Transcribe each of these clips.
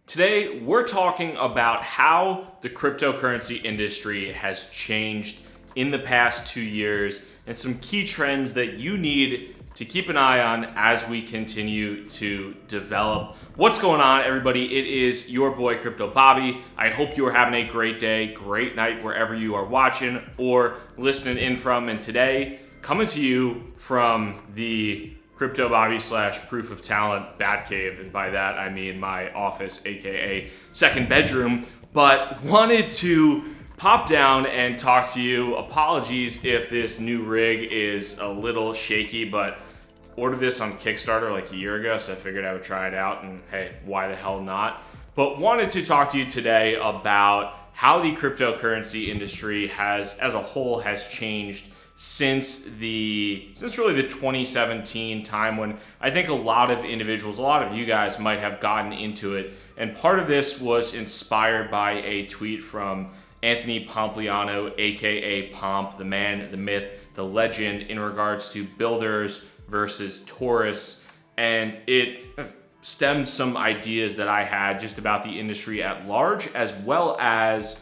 Today, we're talking about how the cryptocurrency industry has changed in the past 2 years and some key trends that you need to keep an eye on as we continue to develop. What's going on, everybody? It is your boy, Crypto Bobby. I hope you are having a great day, great night, wherever you are watching or listening in from. And today, coming to you from the Crypto Bobby / Proof of Talent Batcave, and by that I mean my office, aka second bedroom, but wanted to pop down and talk to you. Apologies if this new rig is a little shaky, but ordered this on Kickstarter like a year ago, so I figured I would try it out, and hey, why the hell not? But wanted to talk to you today about how the cryptocurrency industry as a whole has changed since really the 2017 time, when I think a lot of individuals, a lot of you guys might have gotten into it. And part of this was inspired by a tweet from Anthony Pompliano, aka Pomp, the man, the myth, the legend, in regards to builders versus tourists. And it stemmed some ideas that I had just about the industry at large, as well as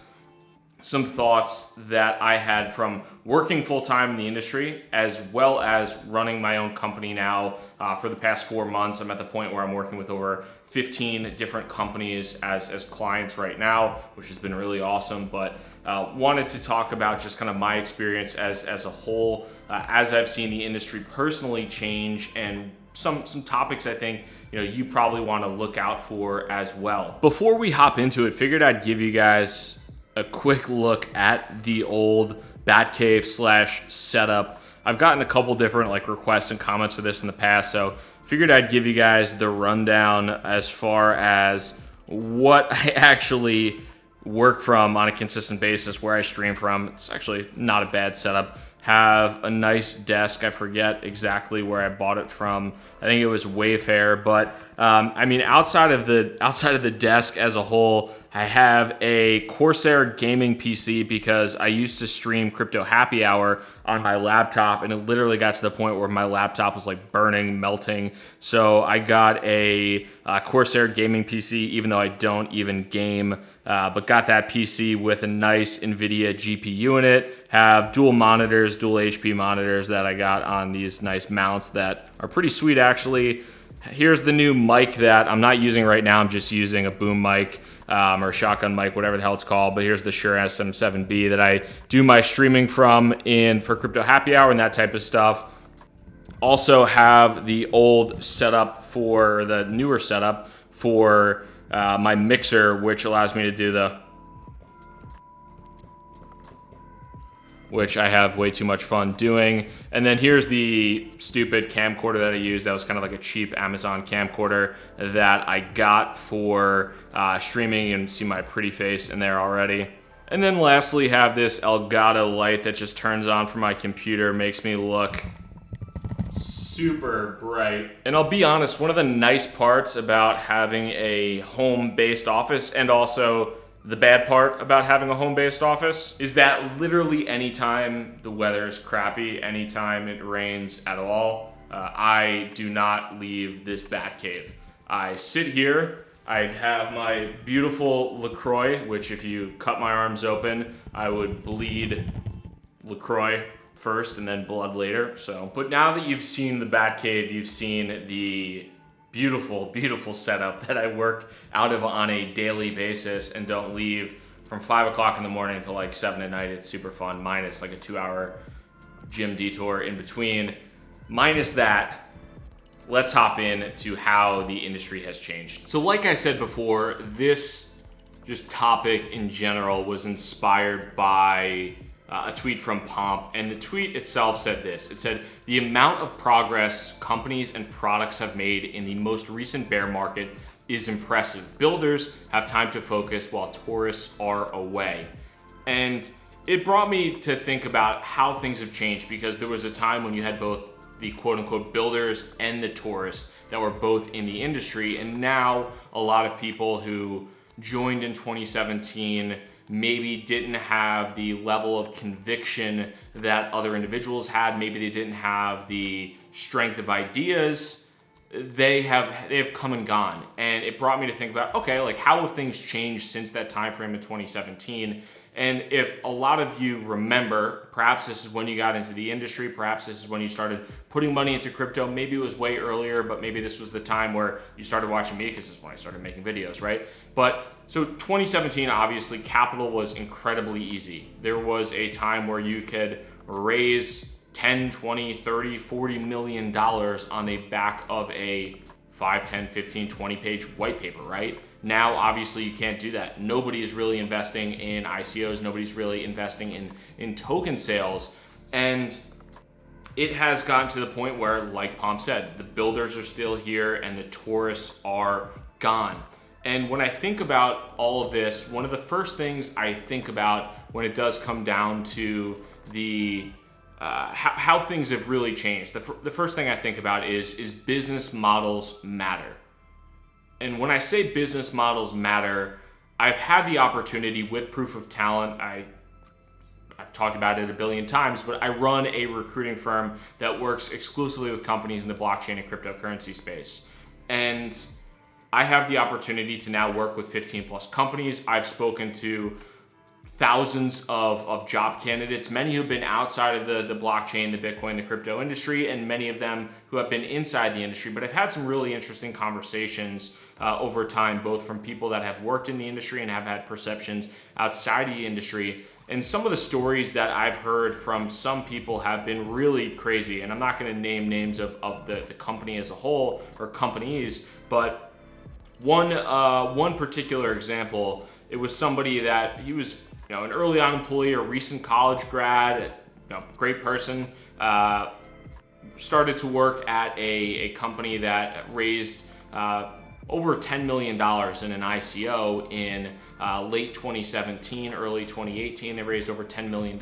some thoughts that I had from working full-time in the industry, as well as running my own company now for the past 4 months. I'm at the point where I'm working with over 15 different companies as clients right now, which has been really awesome. But wanted to talk about just kind of my experience as a whole, as I've seen the industry personally change, and some topics I think you probably want to look out for as well. Before we hop into it, figured I'd give you guys a quick look at the old Batcave /setup. I've gotten a couple different requests and comments for this in the past, so figured I'd give you guys the rundown as far as what I actually work from on a consistent basis, where I stream from. It's actually not a bad setup. Have a nice desk. I forget exactly where I bought it from. I think it was Wayfair, but I mean, outside of the desk as a whole, I have a Corsair gaming PC because I used to stream Crypto Happy Hour on my laptop, and it literally got to the point where my laptop was burning, melting. So I got a Corsair gaming PC, even though I don't even game, but got that PC with a nice NVIDIA GPU in it. Have dual monitors, dual HP monitors that I got on these nice mounts that are pretty sweet, actually. Here's the new mic that I'm not using right now. I'm just using a boom mic or shotgun mic, whatever the hell it's called. But here's the Shure SM7B that I do my streaming from for Crypto Happy Hour and that type of stuff. Also have the old setup for the newer setup for my mixer, which allows me to do which I have way too much fun doing. And then here's the stupid camcorder that I use. That was kind of like a cheap Amazon camcorder that I got for streaming, and see my pretty face in there already. And then lastly, have this Elgato light that just turns on from my computer, makes me look super bright. And I'll be honest, one of the nice parts about having a home-based office, and also the bad part about having a home-based office, is that literally anytime the weather is crappy, anytime it rains at all, I do not leave this Batcave. I sit here. I have my beautiful LaCroix, which if you cut my arms open, I would bleed LaCroix first and then blood later. But now that you've seen the Batcave, you've seen the beautiful, beautiful setup that I work out of on a daily basis and don't leave from 5 o'clock in the morning to 7 at night. It's super fun, minus a 2-hour gym detour in between. Minus that, let's hop in to how the industry has changed. So like I said before, this just topic in general was inspired by a tweet from Pomp, and the tweet itself said this. It said, "The amount of progress companies and products have made in the most recent bear market is impressive. Builders have time to focus while tourists are away." And it brought me to think about how things have changed, because there was a time when you had both the quote-unquote builders and the tourists that were both in the industry, and now a lot of people who joined in 2017 maybe didn't have the level of conviction that other individuals had. Maybe they didn't have the strength of ideas they have come and gone. And it brought me to think about, okay, like how have things changed since that time frame in 2017? And if a lot of you remember, perhaps this is when you got into the industry, perhaps this is when you started putting money into crypto. Maybe it was way earlier, but maybe this was the time where you started watching me, because this is when I started making videos, right? But so 2017, obviously, capital was incredibly easy. There was a time where you could raise 10, 20, 30, 40 million dollars on the back of a 5, 10, 15, 20 page white paper, right? Now, obviously, you can't do that. Nobody is really investing in ICOs. Nobody's really investing in token sales. And it has gotten to the point where, like Palm said, the builders are still here and the tourists are gone. And when I think about all of this, one of the first things I think about when it does come down to the how things have really changed, the first thing I think about is business models matter. And when I say business models matter, I've had the opportunity with Proof of Talent. I've talked about it a billion times, but I run a recruiting firm that works exclusively with companies in the blockchain and cryptocurrency space. And I have the opportunity to now work with 15 plus companies. I've spoken to thousands of job candidates, many who've been outside of the blockchain, the Bitcoin, the crypto industry, and many of them who have been inside the industry. But I've had some really interesting conversations over time, both from people that have worked in the industry and have had perceptions outside the industry. And some of the stories that I've heard from some people have been really crazy. And I'm not going to name names of the company as a whole or companies, but one particular example, it was somebody that he was an early on employee, a recent college grad, great person, started to work at a company that raised over $10 million in an ICO in late 2017, early 2018. They raised over $10 million.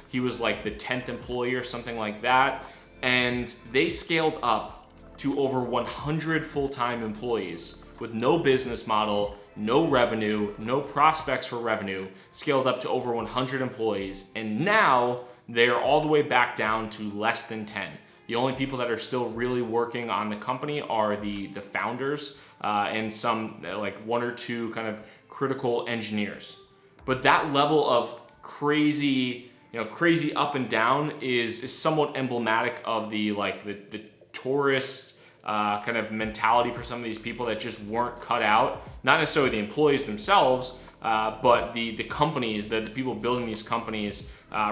He was like the 10th employee or something like that. And they scaled up to over 100 full-time employees with no business model, no revenue, no prospects for revenue, scaled up to over 100 employees. And now they are all the way back down to less than 10. The only people that are still really working on the company are the founders and some like one or two kind of critical engineers. But that level of crazy up and down is somewhat emblematic of the tourist kind of mentality for some of these people that just weren't cut out, not necessarily the employees themselves, but the companies, the people building these companies,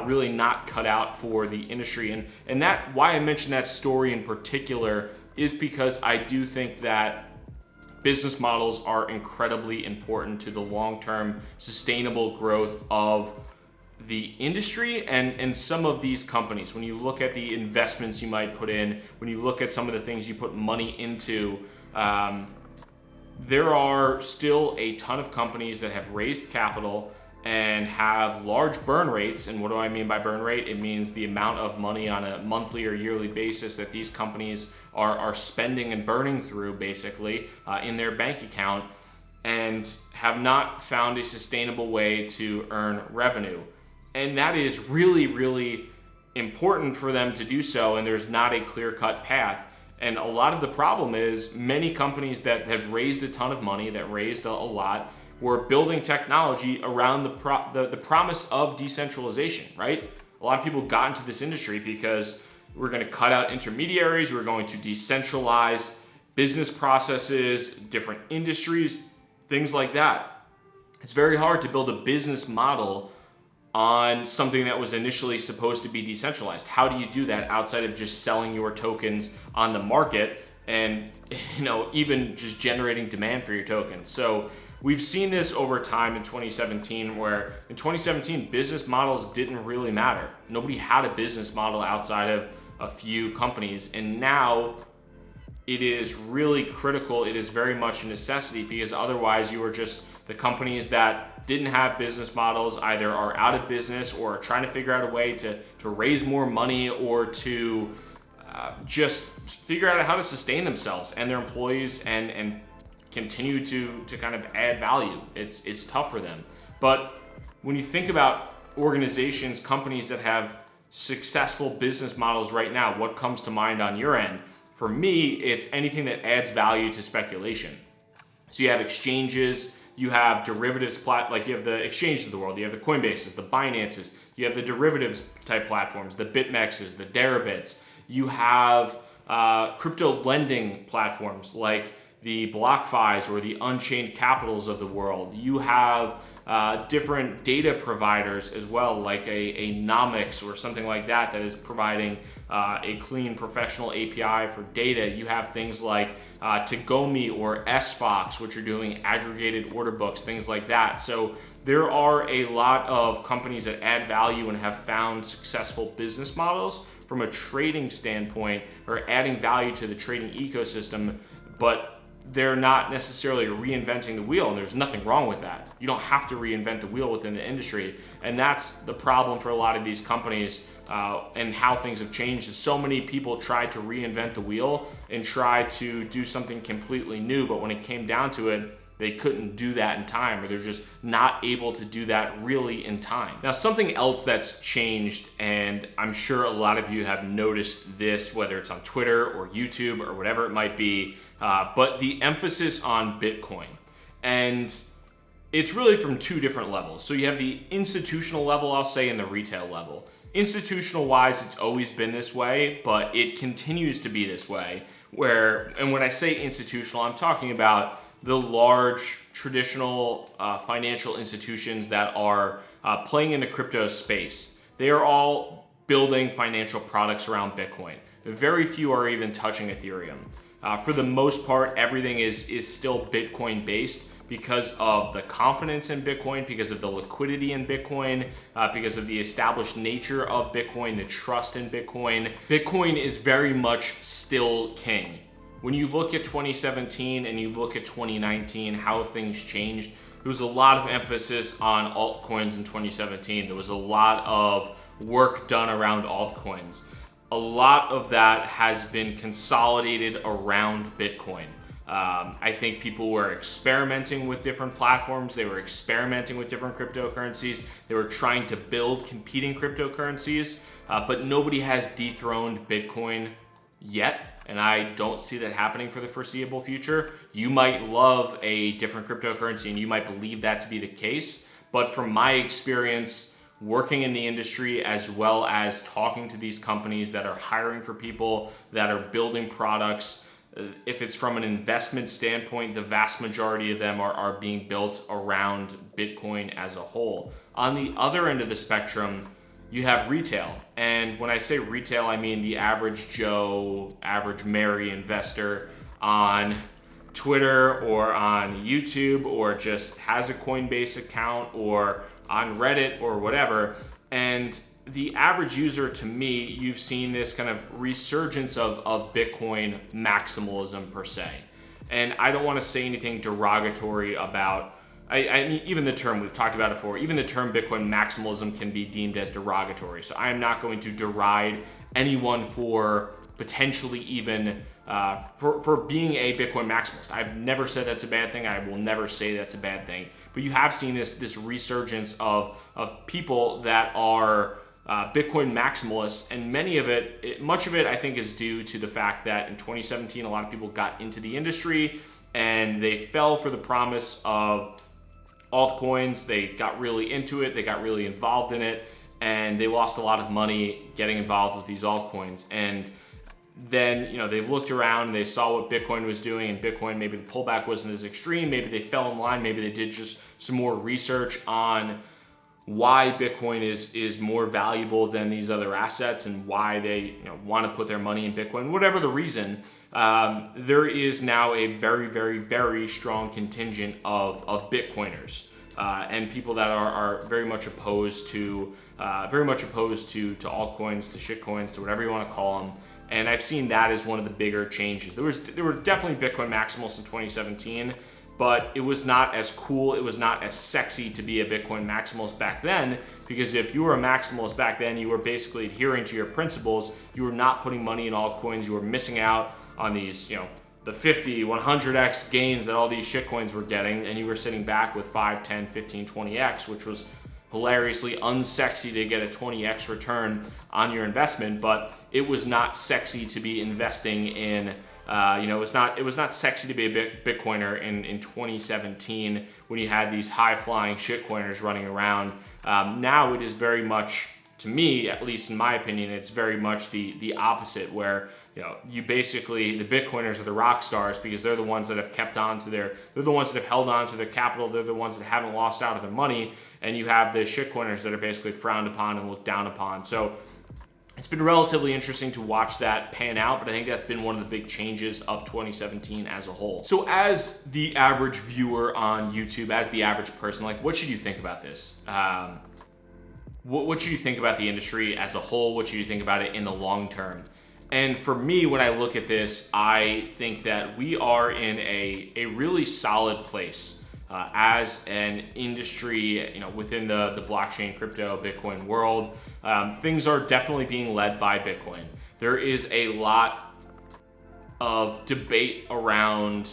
really not cut out for the industry. And that, why I mentioned that story in particular is because I do think that business models are incredibly important to the long-term sustainable growth of the industry and some of these companies. When you look at the investments you might put in, when you look at some of the things you put money into, there are still a ton of companies that have raised capital and have large burn rates. And what do I mean by burn rate? It means the amount of money on a monthly or yearly basis that these companies are spending and burning through basically in their bank account, and have not found a sustainable way to earn revenue. And that is really, really important for them to do so, and there's not a clear-cut path. And a lot of the problem is many companies that had raised a ton of money, that raised a lot, were building technology around the promise of decentralization, right? A lot of people got into this industry because we're going to cut out intermediaries, we're going to decentralize business processes, different industries, things like that. It's very hard to build a business model on something that was initially supposed to be decentralized. How do you do that outside of just selling your tokens on the market and even just generating demand for your tokens? So we've seen this over time in 2017, where in 2017 business models didn't really matter. Nobody had a business model outside of a few companies, and now it is really critical. It is very much a necessity, because otherwise you are just the companies that didn't have business models either are out of business or are trying to figure out a way to raise more money or to just figure out how to sustain themselves and their employees and continue to kind of add value. It's tough for them. But when you think about organizations, companies that have successful business models right now, what comes to mind on your end? For me, it's anything that adds value to speculation. So you have exchanges, you have derivatives, like you have the exchanges of the world, you have the Coinbases, the Binances, you have the derivatives type platforms, the BitMEXs, the Deribits. You have crypto lending platforms like the BlockFis or the Unchained Capitals of the world. You have different data providers as well, like a Nomics or something like that is providing a clean professional API for data. You have things like Tagomi or SFox, which are doing aggregated order books, things like that. So there are a lot of companies that add value and have found successful business models from a trading standpoint, or adding value to the trading ecosystem, but they're not necessarily reinventing the wheel, and there's nothing wrong with that. You don't have to reinvent the wheel within the industry, and that's the problem for a lot of these companies and how things have changed. Is so many people tried to reinvent the wheel and try to do something completely new, but when it came down to it, they couldn't do that in time, or they're just not able to do that really in time. Now, something else that's changed, and I'm sure a lot of you have noticed this, whether it's on Twitter or YouTube or whatever it might be, but the emphasis on Bitcoin. And it's really from two different levels. So you have the institutional level, I'll say, and the retail level. Institutional wise, it's always been this way, but it continues to be this way. And when I say institutional, I'm talking about the large traditional financial institutions that are playing in the crypto space. They are all building financial products around Bitcoin. Very few are even touching Ethereum. For the most part, everything is still Bitcoin based because of the confidence in Bitcoin, because of the liquidity in Bitcoin, because of the established nature of Bitcoin, the trust in Bitcoin. Bitcoin is very much still king. When you look at 2017 and you look at 2019, how have things changed? There was a lot of emphasis on altcoins in 2017. There was a lot of work done around altcoins. A lot of that has been consolidated around Bitcoin. I think people were experimenting with different platforms. They were experimenting with different cryptocurrencies. They were trying to build competing cryptocurrencies, but nobody has dethroned Bitcoin yet. And I don't see that happening for the foreseeable future. You might love a different cryptocurrency and you might believe that to be the case, but from my experience working in the industry, as well as talking to these companies that are hiring for people that are building products, if it's from an investment standpoint, the vast majority of them are being built around Bitcoin as a whole. On the other end of the spectrum, you have retail. And when I say retail, I mean the average Joe, average Mary investor on Twitter or on YouTube, or just has a Coinbase account or on Reddit or whatever. And the average user, to me, you've seen this kind of resurgence of Bitcoin maximalism per se. And I don't want to say anything derogatory about, I mean, even the term, we've talked about it before, even the term Bitcoin maximalism can be deemed as derogatory. So I am not going to deride anyone for potentially even for being a Bitcoin maximalist. I've never said that's a bad thing. I will never say that's a bad thing. But you have seen this resurgence of people that are Bitcoin maximalists, and much of it I think is due to the fact that in 2017 a lot of people got into the industry and they fell for the promise of altcoins. They got really into it, they got really involved in it, and they lost a lot of money getting involved with these altcoins. And then, they've looked around, they saw what Bitcoin was doing, and Bitcoin, maybe the pullback wasn't as extreme, maybe they fell in line, maybe they did just some more research on why Bitcoin is more valuable than these other assets and why they want to put their money in Bitcoin. Whatever the reason, there is now a very, very, very strong contingent of Bitcoiners and people that are very much opposed to altcoins, to shitcoins, to whatever you want to call them. And I've seen that as one of the bigger changes. There were definitely Bitcoin maximalists in 2017, but it was not as cool, it was not as sexy to be a Bitcoin maximalist back then, because if you were a maximalist back then, you were basically adhering to your principles. You were not putting money in altcoins. You were missing out on these, the 50, 100x gains that all these shitcoins were getting, and you were sitting back with 5, 10, 15, 20x, which was hilariously unsexy to get a 20x return on your investment, but it was not sexy to be investing in, it was not sexy to be a Bitcoiner in 2017 when you had these high-flying shitcoiners running around. Now it is very much, to me, at least in my opinion, it's very much the opposite, where you basically, the Bitcoiners are the rock stars because they're the ones that have they're the ones that have held on to their capital, they're the ones that haven't lost out of their money, and you have the shitcoiners that are basically frowned upon and looked down upon. So it's been relatively interesting to watch that pan out, but I think that's been one of the big changes of 2017 as a whole. So as the average viewer on YouTube, as the average person, like, what should you think about this? What should you think about the industry as a whole? What should you think about it in the long term? And for me, when I look at this, I think that we are in a really solid place as an industry, within the blockchain, crypto, Bitcoin world. Things are definitely being led by Bitcoin. There is a lot of debate around,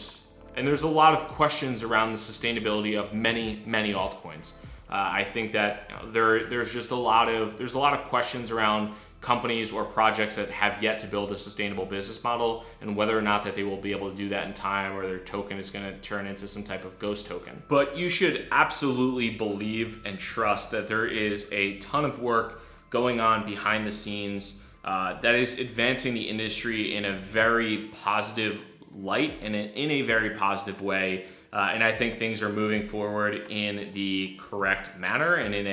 and there's a lot of questions around the sustainability of many altcoins. I think that there's just a lot of questions around companies or projects that have yet to build a sustainable business model, and whether or not that they will be able to do that in time, or their token is going to turn into some type of ghost token. But you should absolutely believe and trust that there is a ton of work going on behind the scenes that is advancing the industry in a very positive light and in a very positive way. And I think things are moving forward in the correct manner and in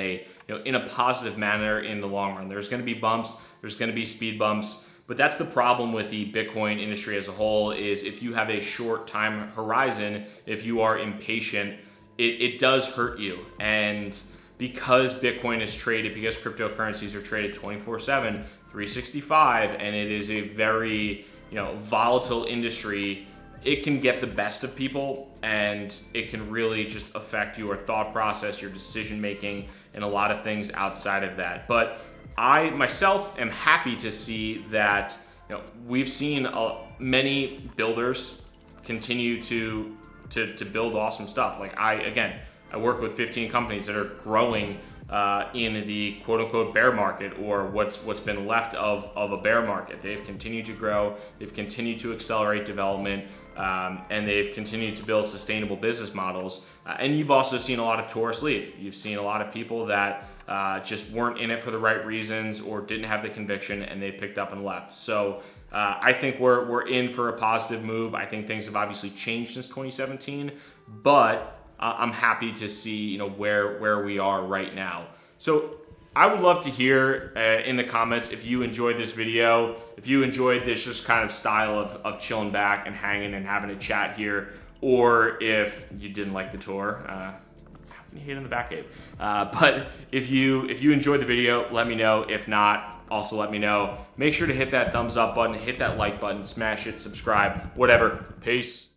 a positive manner in the long run. There's going to be bumps, there's going to be speed bumps, but that's the problem with the Bitcoin industry as a whole, is if you have a short time horizon, if you are impatient, it does hurt you. And because Bitcoin is traded, because cryptocurrencies are traded 24/7, 365, and it is a very volatile industry, it can get the best of people, and it can really just affect your thought process, your decision making, and a lot of things outside of that. But I myself am happy to see that we've seen many builders continue to build awesome stuff. Like I work with 15 companies that are growing in the quote-unquote bear market, or what's been left of a bear market. They've continued to grow, they've continued to accelerate development, and they've continued to build sustainable business models. And you've also seen a lot of tourists leave. You've seen a lot of people that just weren't in it for the right reasons, or didn't have the conviction, and they picked up and left. So I think we're in for a positive move. I think things have obviously changed since 2017, but I'm happy to see where we are right now. So I would love to hear in the comments if you enjoyed this video, if you enjoyed this just kind of style of chilling back and hanging and having a chat here, or if you didn't like the tour. How can you hate on the Batcave? But if you enjoyed the video, let me know. If not, also let me know. Make sure to hit that thumbs up button, hit that like button, smash it, subscribe, whatever. Peace.